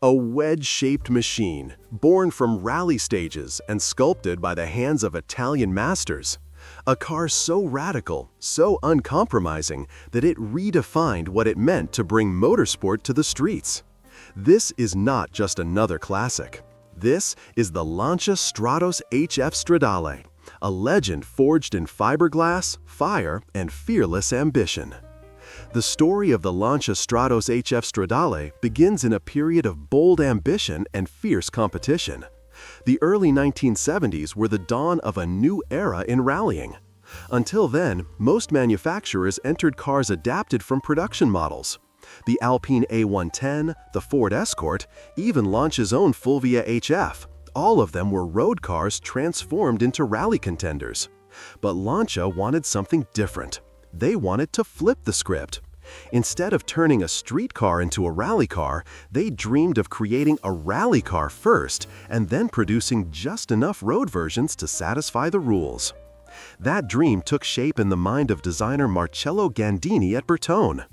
A wedge-shaped machine, born from rally stages and sculpted by the hands of Italian masters. A car so radical, so uncompromising, that it redefined what it meant to bring motorsport to the streets. This is not just another classic. This is the Lancia Stratos HF Stradale, a legend forged in fiberglass, fire, and fearless ambition. The story of the Lancia Stratos HF Stradale begins in a period of bold ambition and fierce competition. The early 1970s were the dawn of a new era in rallying. Until then, most manufacturers entered cars adapted from production models. The Alpine A110, the Ford Escort, even Lancia's own Fulvia HF, all of them were road cars transformed into rally contenders. But Lancia wanted something different. They wanted to flip the script. Instead of turning a street car into a rally car, they dreamed of creating a rally car first and then producing just enough road versions to satisfy the rules. That dream took shape in the mind of designer Marcello Gandini at Bertone.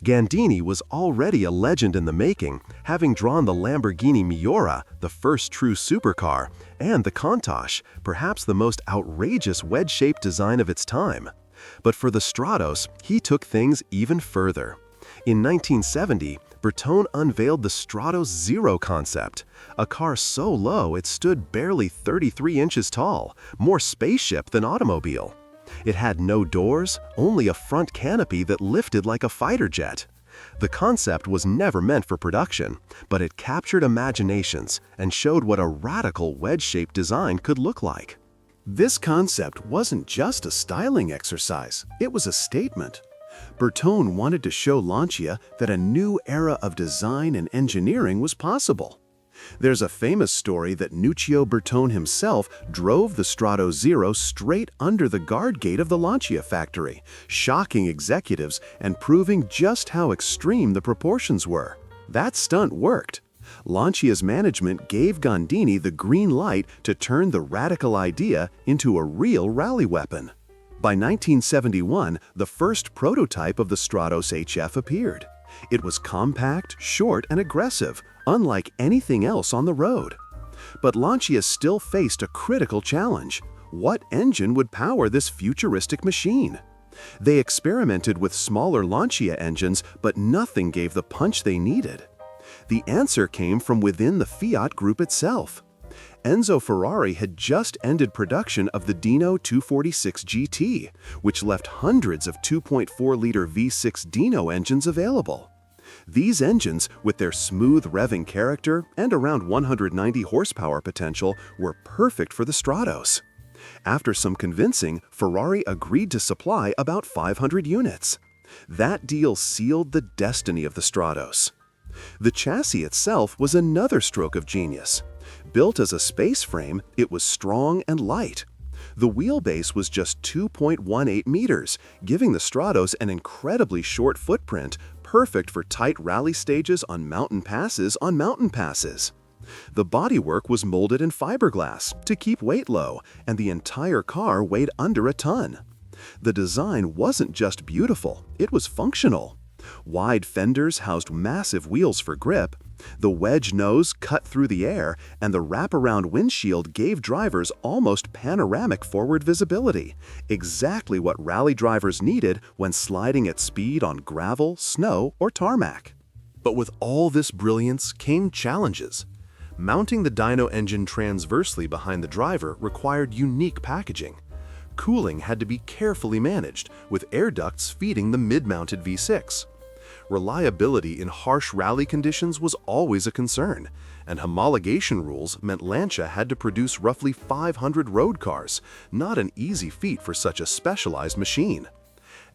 Gandini was already a legend in the making, having drawn the Lamborghini Miura, the first true supercar, and the Countach, perhaps the most outrageous wedge-shaped design of its time. But for the Stratos, he took things even further. In 1970, Bertone unveiled the Stratos Zero concept, a car so low it stood barely 33 inches tall, more spaceship than automobile. It had no doors, only a front canopy that lifted like a fighter jet. The concept was never meant for production, but it captured imaginations and showed what a radical wedge-shaped design could look like. This concept wasn't just a styling exercise, it was a statement. Bertone wanted to show Lancia that a new era of design and engineering was possible. There's a famous story that Nuccio Bertone himself drove the Stratos Zero straight under the guard gate of the Lancia factory, shocking executives and proving just how extreme the proportions were. That stunt worked. Lancia's management gave Gandini the green light to turn the radical idea into a real rally weapon. By 1971, the first prototype of the Stratos HF appeared. It was compact, short, and aggressive, unlike anything else on the road. But Lancia still faced a critical challenge. What engine would power this futuristic machine? They experimented with smaller Lancia engines, but nothing gave the punch they needed. The answer came from within the Fiat group itself. Enzo Ferrari had just ended production of the Dino V6 GT, which left hundreds of 2.4-liter V6 Dino engines available. These engines, with their smooth revving character and around 190 horsepower potential, were perfect for the Stratos. After some convincing, Ferrari agreed to supply about 500 units. That deal sealed the destiny of the Stratos. The chassis itself was another stroke of genius. Built as a space frame, it was strong and light. The wheelbase was just 2.18 meters, giving the Stratos an incredibly short footprint, perfect for tight rally stages on mountain passes. The bodywork was molded in fiberglass to keep weight low, and the entire car weighed under a ton. The design wasn't just beautiful, it was functional. Wide fenders housed massive wheels for grip, the wedge nose cut through the air, and the wraparound windshield gave drivers almost panoramic forward visibility, exactly what rally drivers needed when sliding at speed on gravel, snow, or tarmac. But with all this brilliance came challenges. Mounting the dyno engine transversely behind the driver required unique packaging. Cooling had to be carefully managed, with air ducts feeding the mid-mounted V6. Reliability in harsh rally conditions was always a concern, and homologation rules meant Lancia had to produce roughly 500 road cars, not an easy feat for such a specialized machine.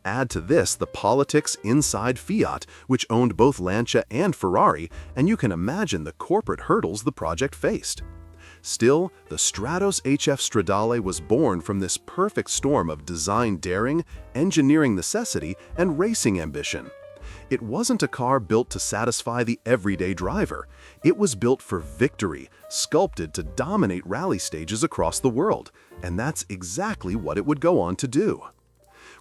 Add to this the politics inside Fiat, which owned both Lancia and Ferrari, and you can imagine the corporate hurdles the project faced. Still, the Stratos HF Stradale was born from this perfect storm of design daring, engineering necessity, and racing ambition. It wasn't a car built to satisfy the everyday driver. It was built for victory, sculpted to dominate rally stages across the world, and that's exactly what it would go on to do.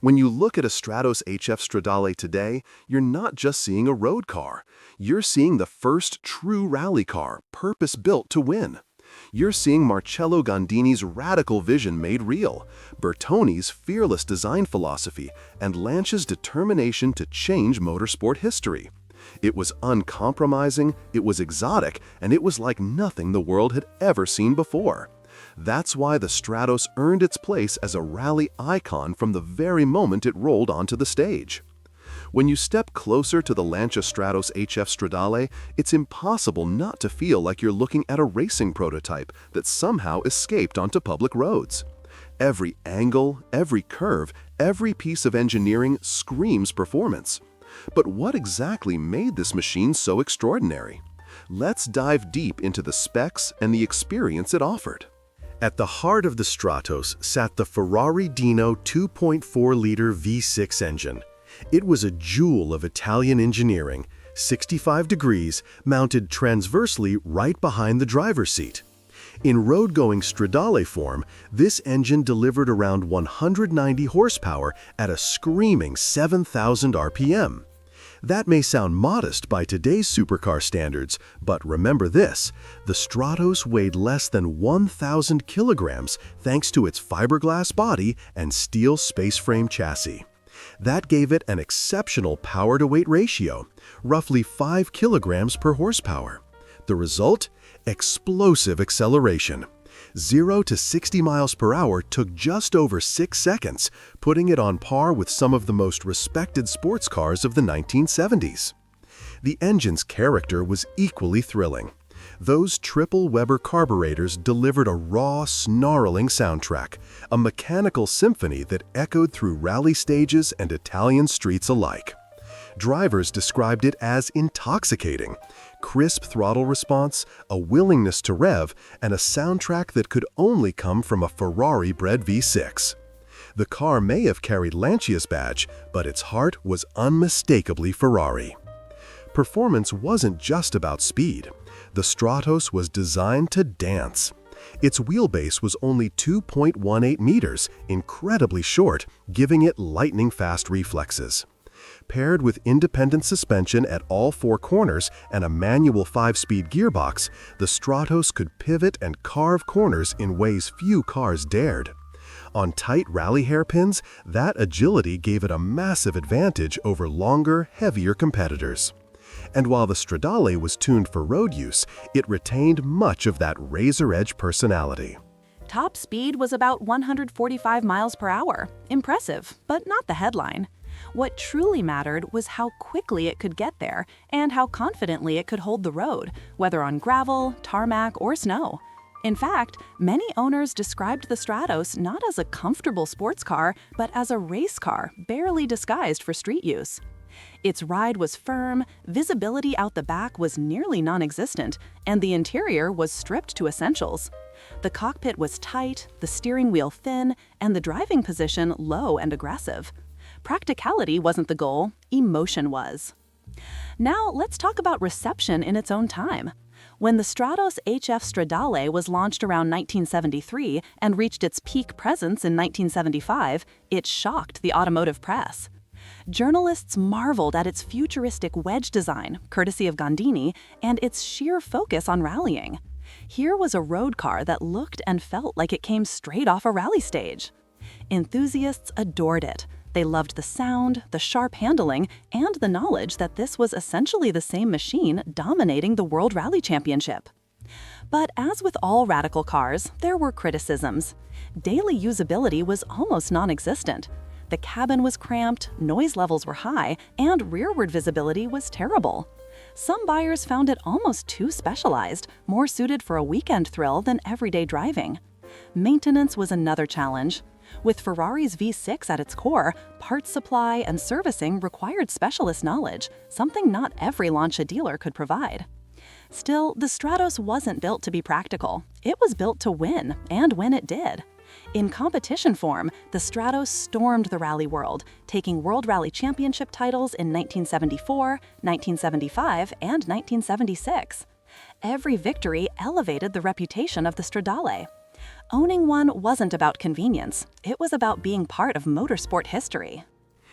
When you look at a Stratos HF Stradale today, you're not just seeing a road car. You're seeing the first true rally car, purpose-built to win. You're seeing Marcello Gandini's radical vision made real, Bertone's fearless design philosophy, and Lancia's determination to change motorsport history. It was uncompromising, it was exotic, and it was like nothing the world had ever seen before. That's why the Stratos earned its place as a rally icon from the very moment it rolled onto the stage. When you step closer to the Lancia Stratos HF Stradale, it's impossible not to feel like you're looking at a racing prototype that somehow escaped onto public roads. Every angle, every curve, every piece of engineering screams performance. But what exactly made this machine so extraordinary? Let's dive deep into the specs and the experience it offered. At the heart of the Stratos sat the Ferrari Dino 2.4-liter V6 engine. It was a jewel of Italian engineering, 65 degrees, mounted transversely right behind the driver's seat. In road-going Stradale form, this engine delivered around 190 horsepower at a screaming 7,000 RPM. That may sound modest by today's supercar standards, but remember this, the Stratos weighed less than 1,000 kilograms thanks to its fiberglass body and steel space-frame chassis. That gave it an exceptional power-to-weight ratio, roughly 5 kilograms per horsepower. The result? Explosive acceleration. 0 to 60 miles per hour took just over 6 seconds, putting it on par with some of the most respected sports cars of the 1970s. The engine's character was equally thrilling. Those triple Weber carburetors delivered a raw, snarling soundtrack, a mechanical symphony that echoed through rally stages and Italian streets alike. Drivers described it as intoxicating. Crisp throttle response, a willingness to rev, and a soundtrack that could only come from a Ferrari-bred V6. The car may have carried Lancia's badge, but its heart was unmistakably Ferrari. Performance wasn't just about speed. The Stratos was designed to dance. Its wheelbase was only 2.18 meters, incredibly short, giving it lightning-fast reflexes. Paired with independent suspension at all 4 corners and a manual 5-speed gearbox, the Stratos could pivot and carve corners in ways few cars dared. On tight rally hairpins, that agility gave it a massive advantage over longer, heavier competitors. And while the Stradale was tuned for road use, it retained much of that razor-edge personality. Top speed was about 145 miles per hour. Impressive, but not the headline. What truly mattered was how quickly it could get there and how confidently it could hold the road, whether on gravel, tarmac, or snow. In fact, many owners described the Stratos not as a comfortable sports car, but as a race car, barely disguised for street use. Its ride was firm, visibility out the back was nearly non-existent, and the interior was stripped to essentials. The cockpit was tight, the steering wheel thin, and the driving position low and aggressive. Practicality wasn't the goal, emotion was. Now let's talk about reception in its own time. When the Stratos HF Stradale was launched around 1973 and reached its peak presence in 1975, it shocked the automotive press. Journalists marveled at its futuristic wedge design, courtesy of Gandini, and its sheer focus on rallying. Here was a road car that looked and felt like it came straight off a rally stage. Enthusiasts adored it. They loved the sound, the sharp handling, and the knowledge that this was essentially the same machine dominating the World Rally Championship. But as with all radical cars, there were criticisms. Daily usability was almost non-existent. The cabin was cramped, noise levels were high, and rearward visibility was terrible. Some buyers found it almost too specialized, more suited for a weekend thrill than everyday driving. Maintenance was another challenge. With Ferrari's V6 at its core, parts supply and servicing required specialist knowledge, something not every Lancia dealer could provide. Still, the Stratos wasn't built to be practical. It was built to win, and win it did. In competition form, the Stratos stormed the rally world, taking World Rally Championship titles in 1974, 1975, and 1976. Every victory elevated the reputation of the Stradale. Owning one wasn't about convenience, it was about being part of motorsport history.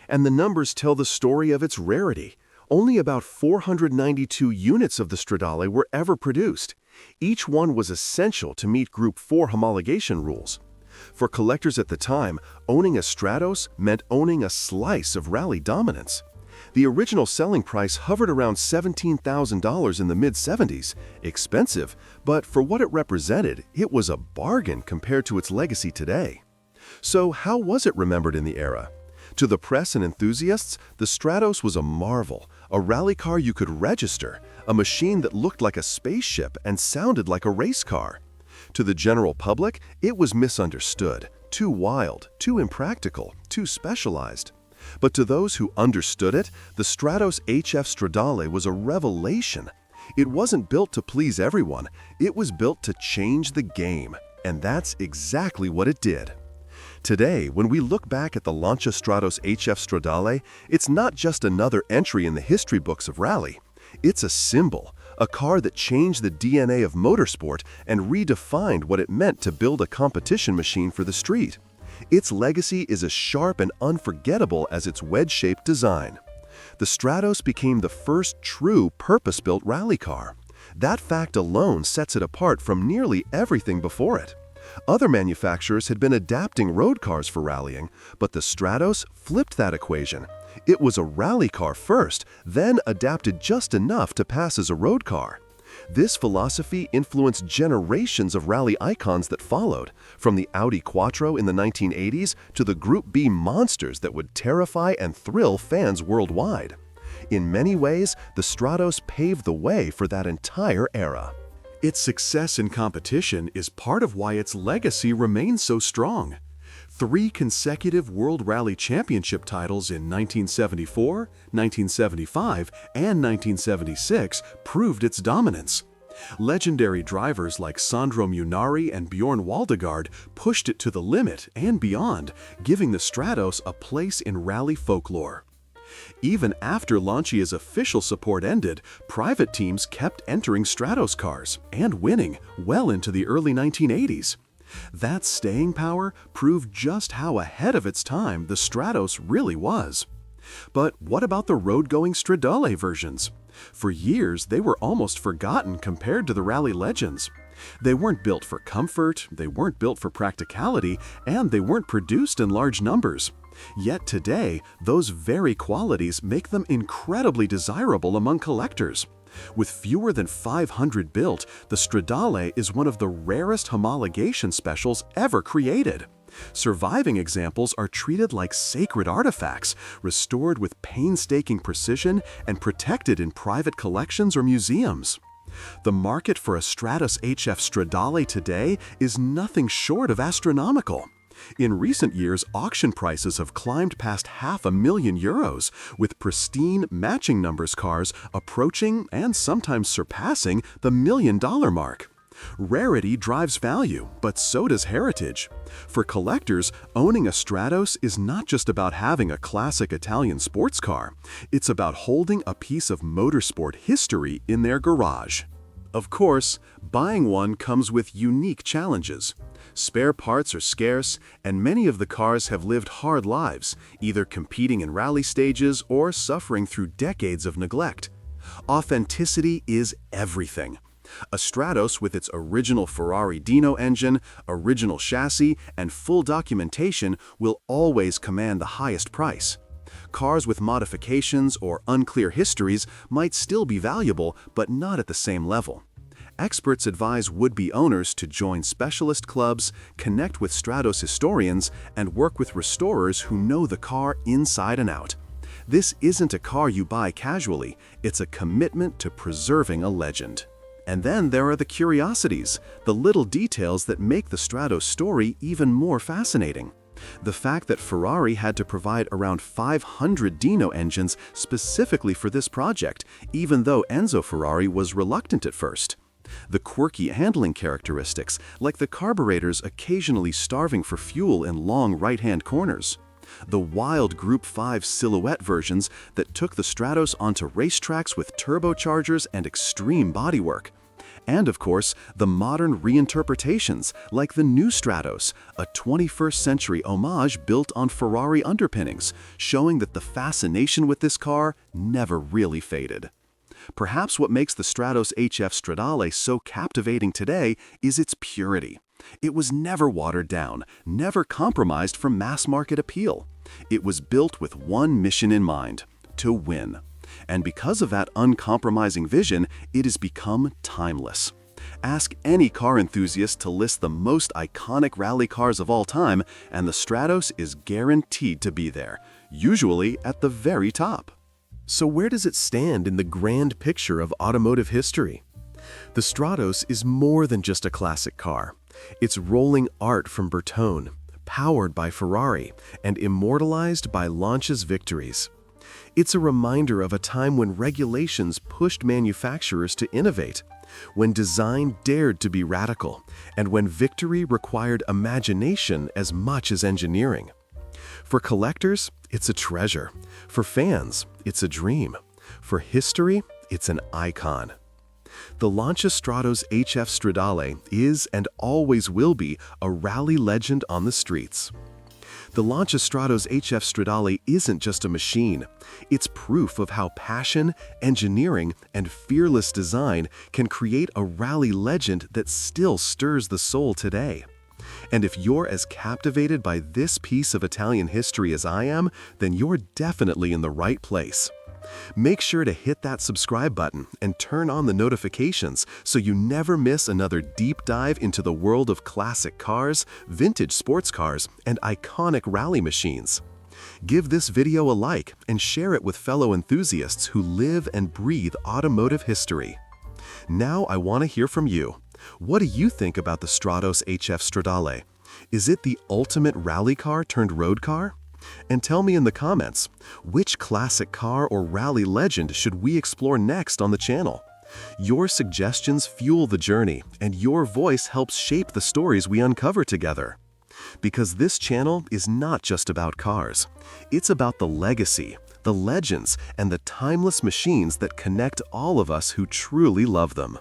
And the numbers tell the story of its rarity. Only about 492 units of the Stradale were ever produced. Each one was essential to meet Group 4 homologation rules. For collectors at the time, owning a Stratos meant owning a slice of rally dominance. The original selling price hovered around $17,000 in the mid-70s. Expensive, but for what it represented, it was a bargain compared to its legacy today. So how was it remembered in the era? To the press and enthusiasts, the Stratos was a marvel, a rally car you could register, a machine that looked like a spaceship and sounded like a race car. To the general public, it was misunderstood, too wild, too impractical, too specialized. But to those who understood it, the Stratos HF Stradale was a revelation. It wasn't built to please everyone, it was built to change the game, and that's exactly what it did. Today, when we look back at the Lancia Stratos HF Stradale, it's not just another entry in the history books of rally. It's a symbol, a car that changed the DNA of motorsport and redefined what it meant to build a competition machine for the street. Its legacy is as sharp and unforgettable as its wedge-shaped design. The Stratos became the first true purpose-built rally car. That fact alone sets it apart from nearly everything before it. Other manufacturers had been adapting road cars for rallying, but the Stratos flipped that equation. It was a rally car first, then adapted just enough to pass as a road car. This philosophy influenced generations of rally icons that followed, from the Audi Quattro in the 1980s to the Group B monsters that would terrify and thrill fans worldwide. In many ways, the Stratos paved the way for that entire era. Its success in competition is part of why its legacy remains so strong. 3 consecutive World Rally Championship titles in 1974, 1975, and 1976 proved its dominance. Legendary drivers like Sandro Munari and Bjorn Waldegard pushed it to the limit and beyond, giving the Stratos a place in rally folklore. Even after Lancia's official support ended, private teams kept entering Stratos cars and winning well into the early 1980s. That staying power proved just how ahead of its time the Stratos really was. But what about the road-going Stradale versions? For years, they were almost forgotten compared to the rally legends. They weren't built for comfort, they weren't built for practicality, and they weren't produced in large numbers. Yet today, those very qualities make them incredibly desirable among collectors. With fewer than 500 built, the Stradale is one of the rarest homologation specials ever created. Surviving examples are treated like sacred artifacts, restored with painstaking precision and protected in private collections or museums. The market for a Stratos HF Stradale today is nothing short of astronomical. In recent years, auction prices have climbed past €500,000, with pristine matching numbers cars approaching and sometimes surpassing the $1 million mark. Rarity drives value, but so does heritage. For collectors, owning a Stratos is not just about having a classic Italian sports car. It's about holding a piece of motorsport history in their garage. Of course, buying one comes with unique challenges. Spare parts are scarce, and many of the cars have lived hard lives, either competing in rally stages or suffering through decades of neglect. Authenticity is everything. A Stratos with its original Ferrari Dino engine, original chassis, and full documentation will always command the highest price. Cars with modifications or unclear histories might still be valuable, but not at the same level. Experts advise would-be owners to join specialist clubs, connect with Stratos historians, and work with restorers who know the car inside and out. This isn't a car you buy casually, it's a commitment to preserving a legend. And then there are the curiosities, the little details that make the Stratos story even more fascinating. The fact that Ferrari had to provide around 500 Dino engines specifically for this project, even though Enzo Ferrari was reluctant at first. The quirky handling characteristics, like the carburetors occasionally starving for fuel in long right-hand corners. The wild Group 5 silhouette versions that took the Stratos onto racetracks with turbochargers and extreme bodywork. And of course, the modern reinterpretations like the new Stratos, a 21st century homage built on Ferrari underpinnings, showing that the fascination with this car never really faded. Perhaps what makes the Stratos HF Stradale so captivating today is its purity. It was never watered down, never compromised for mass-market appeal. It was built with one mission in mind: to win. And because of that uncompromising vision, it has become timeless. Ask any car enthusiast to list the most iconic rally cars of all time, and the Stratos is guaranteed to be there, usually at the very top. So where does it stand in the grand picture of automotive history? The Stratos is more than just a classic car. It's rolling art from Bertone, powered by Ferrari, and immortalized by Lancia's victories. It's a reminder of a time when regulations pushed manufacturers to innovate, when design dared to be radical, and when victory required imagination as much as engineering. For collectors, it's a treasure. For fans, it's a dream. For history, it's an icon. The Lancia Stratos HF Stradale is and always will be a rally legend on the streets. The Lancia Stratos HF Stradale isn't just a machine. It's proof of how passion, engineering, and fearless design can create a rally legend that still stirs the soul today. And if you're as captivated by this piece of Italian history as I am, then you're definitely in the right place. Make sure to hit that subscribe button and turn on the notifications so you never miss another deep dive into the world of classic cars, vintage sports cars, and iconic rally machines. Give this video a like and share it with fellow enthusiasts who live and breathe automotive history. Now I want to hear from you. What do you think about the Stratos HF Stradale? Is it the ultimate rally car turned road car? And tell me in the comments, which classic car or rally legend should we explore next on the channel? Your suggestions fuel the journey, and your voice helps shape the stories we uncover together. Because this channel is not just about cars. It's about the legacy, the legends, and the timeless machines that connect all of us who truly love them.